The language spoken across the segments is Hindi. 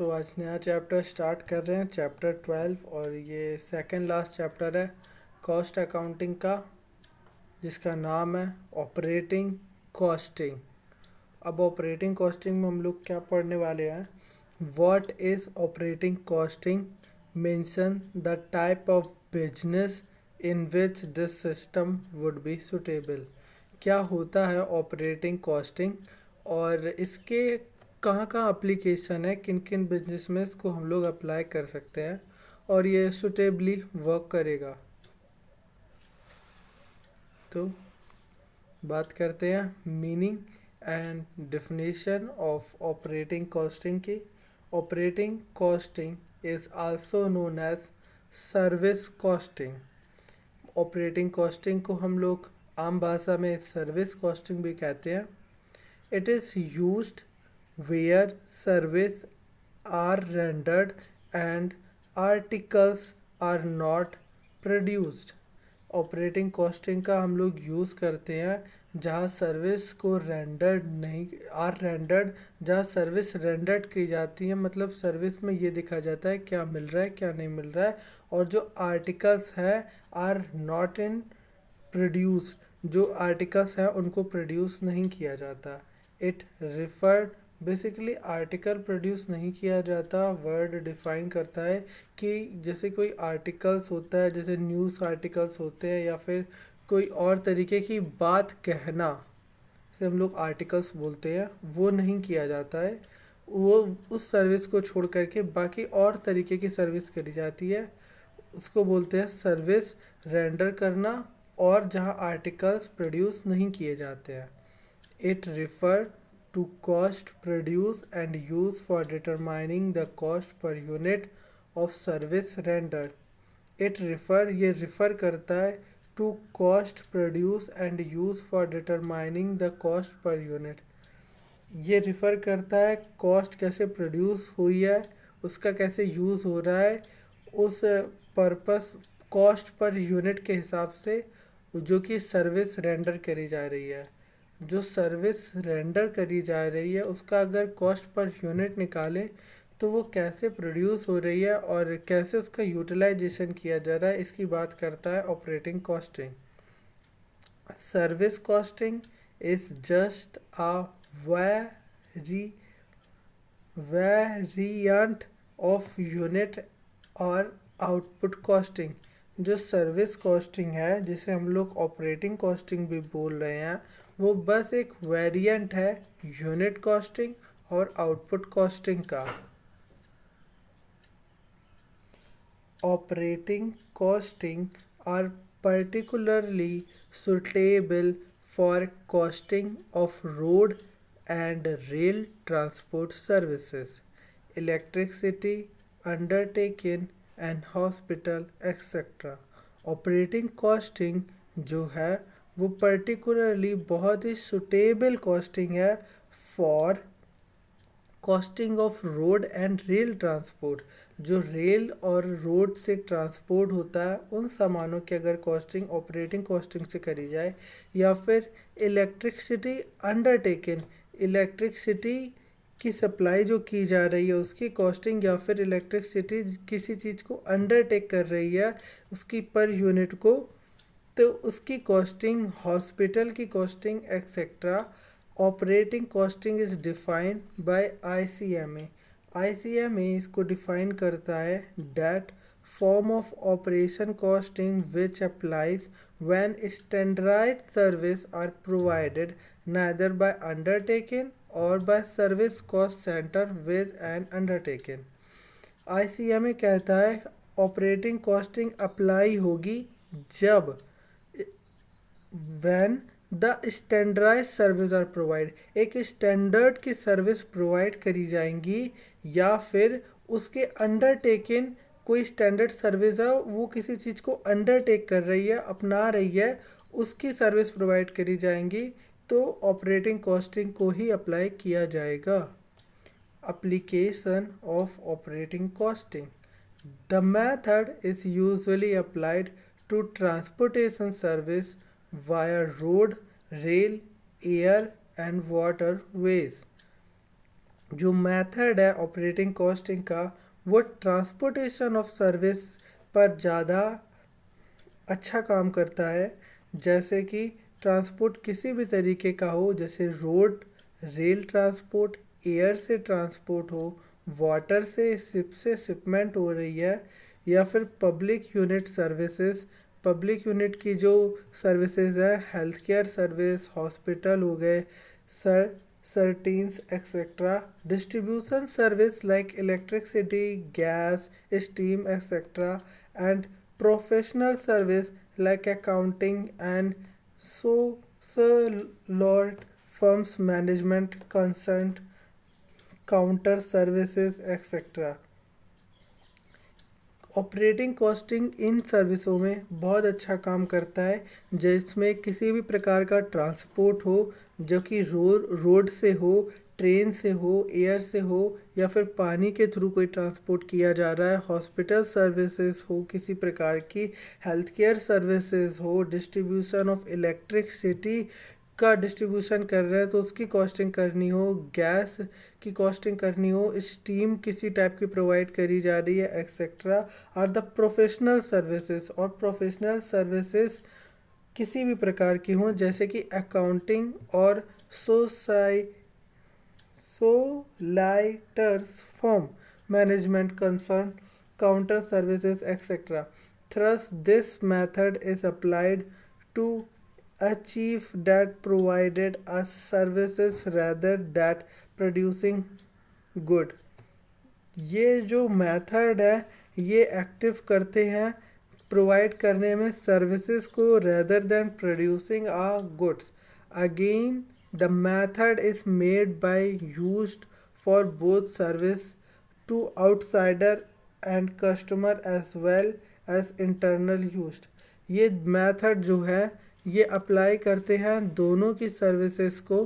आज नया चैप्टर स्टार्ट कर रहे हैं, चैप्टर 12, और ये सेकंड लास्ट चैप्टर है कॉस्ट अकाउंटिंग का, जिसका नाम है ऑपरेटिंग कॉस्टिंग। अब ऑपरेटिंग कॉस्टिंग में हम लोग क्या पढ़ने वाले हैं? What is operating costing? Mention the type of business in which this system would be suitable. क्या होता है ऑपरेटिंग कॉस्टिंग और इसके कहाँ कहाँ अप्लीकेशन है, किन किन बिजनेस में इसको हम लोग अप्लाई कर सकते हैं और ये सुटेबली वर्क करेगा। तो बात करते हैं meaning and definition of operating costing की। Operating costing is also known as service costing. Operating costing को हम लोग आम भाषा में सर्विस कॉस्टिंग भी कहते हैं। It is used where service are rendered and articles are not produced। Operating costing का हम लोग यूज़ करते हैं जहाँ सर्विस को रेंडर्ड नहीं रेंडर्ड, जहाँ सर्विस रेंडर्ड की जाती है, मतलब सर्विस में ये दिखा जाता है क्या मिल रहा है क्या नहीं मिल रहा है, और जो आर्टिकल्स है आर नॉट इन प्रोड्यूस, जो आर्टिकल्स हैं उनको प्रोड्यूस नहीं किया जाता। It referred, basically article produce नहीं किया जाता वर्ड डिफाइन करता है कि जैसे कोई आर्टिकल्स होता है, जैसे न्यूज़ आर्टिकल्स होते हैं या फिर कोई और तरीके की बात कहना से हम लोग आर्टिकल्स बोलते हैं, वो नहीं किया जाता है। वो उस सर्विस को छोड़ करके बाकी और तरीके की सर्विस करी जाती है, उसको बोलते हैं सर्विस रेंडर करना, और जहाँ आर्टिकल्स प्रोड्यूस नहीं किए जाते हैं। It refer to cost produced and used for determining the cost per unit of service rendered। it refer, ये refer करता है to cost produced and used for determining the cost per unit। ये refer करता है cost कैसे produce हुई है, उसका कैसे use हो रहा है, उस purpose cost per unit के हिसाब से जो कि सर्विस रेंडर करी जा रही है। जो सर्विस रेंडर करी जा रही है उसका अगर कॉस्ट पर यूनिट निकालें तो वो कैसे प्रोड्यूस हो रही है और कैसे उसका यूटिलाइजेशन किया जा रहा है, इसकी बात करता है operating costing. Service costing is just a variant of unit और आउटपुट कॉस्टिंग। जो सर्विस कॉस्टिंग है, जिसे हम लोग ऑपरेटिंग कॉस्टिंग भी बोल रहे हैं, वो बस एक वेरिएंट है यूनिट कॉस्टिंग और आउटपुट कॉस्टिंग का। Operating costing are particularly suitable for costing of road and rail transport services, electricity, undertaking and hospital etc। Operating costing जो है वो पर्टिकुलरली बहुत ही सुटेबल कॉस्टिंग है for costing of road and rail transport. जो रेल और रोड से ट्रांसपोर्ट होता है उन सामानों की अगर कॉस्टिंग ऑपरेटिंग कॉस्टिंग से करी जाए, या फिर इलेक्ट्रिसिटी अंडरटेकन, इलेक्ट्रिसिटी की सप्लाई जो की जा रही है उसकी कॉस्टिंग, या फिर इलेक्ट्रिसिटी किसी चीज़ को अंडरटेक कर रही है उसकी पर यूनिट को, तो उसकी कॉस्टिंग, हॉस्पिटल की costing etcetera. Operating costing is defined by ICMA। ICMA इसको डिफाइन करता है that form of operation costing which applies when standardized service are provided neither by undertaking और by service cost center with an undertaking. ICMA कहता है ऑपरेटिंग कॉस्टिंग अप्लाई होगी जब when the standardize service are provide, एक स्टैंडर्ड की सर्विस प्रोवाइड करी जाएंगी, या फिर उसके अंडरटेकिंग कोई स्टैंडर्ड सर्विस है वो किसी चीज़ को अंडरटेक कर रही है, अपना रही है, उसकी सर्विस प्रोवाइड करी जाएंगी, तो ऑपरेटिंग कॉस्टिंग को ही अप्लाई किया जाएगा। Application of operating costing, the method is usually applied to transportation service via road, rail, air and water ways। जो मेथड है ऑपरेटिंग कॉस्टिंग का वो ट्रांसपोर्टेशन ऑफ सर्विस पर ज़्यादा अच्छा काम करता है। जैसे कि ट्रांसपोर्ट किसी भी तरीके का हो, जैसे रोड रेल ट्रांसपोर्ट, एयर से ट्रांसपोर्ट हो, वाटर से शिप से शिपमेंट हो रही है, या फिर public unit services, public unit की जो सर्विसेज है, हेल्थ केयर सर्विस, हॉस्पिटल हो गए, सर सर्टीन्स etcetera, distribution service like electricity, gas, steam etcetera, and professional service like accounting and social firms management consent counter services etc. Operating costing इन सर्विसों में बहुत अच्छा काम करता है, जिसमें किसी भी प्रकार का ट्रांसपोर्ट हो, जो कि रोड से हो, ट्रेन से हो, एयर से हो, या फिर पानी के थ्रू कोई ट्रांसपोर्ट किया जा रहा है, हॉस्पिटल सर्विसेज हो किसी प्रकार की, हेल्थ केयर सर्विसेज हो, डिस्ट्रीब्यूशन ऑफ इलेक्ट्रिसिटी का डिस्ट्रीब्यूशन कर रहे हैं तो उसकी कॉस्टिंग करनी हो, गैस की कॉस्टिंग करनी हो, स्टीम किसी टाइप की प्रोवाइड करी जा रही है एक्सेट्रा, और द प्रोफेशनल सर्विसेज, और प्रोफेशनल सर्विसेज किसी भी प्रकार की हों, जैसे कि अकाउंटिंग और सोसाइ solicitors form management concern counter services etcetera. Thus, this method is applied to achieve that provided a services rather that producing good. ये जो मेथड है ये एक्टिव करते हैं प्रोवाइड करने में सर्विसेज को rather than producing a goods. Again the method is made by used for both service to outsider and customer as well as internal used. ये मेथड जो है ये अप्लाई करते हैं दोनों की सर्विसेज को,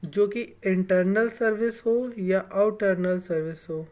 जो कि इंटरनल सर्विस हो या आउटरनल सर्विस हो.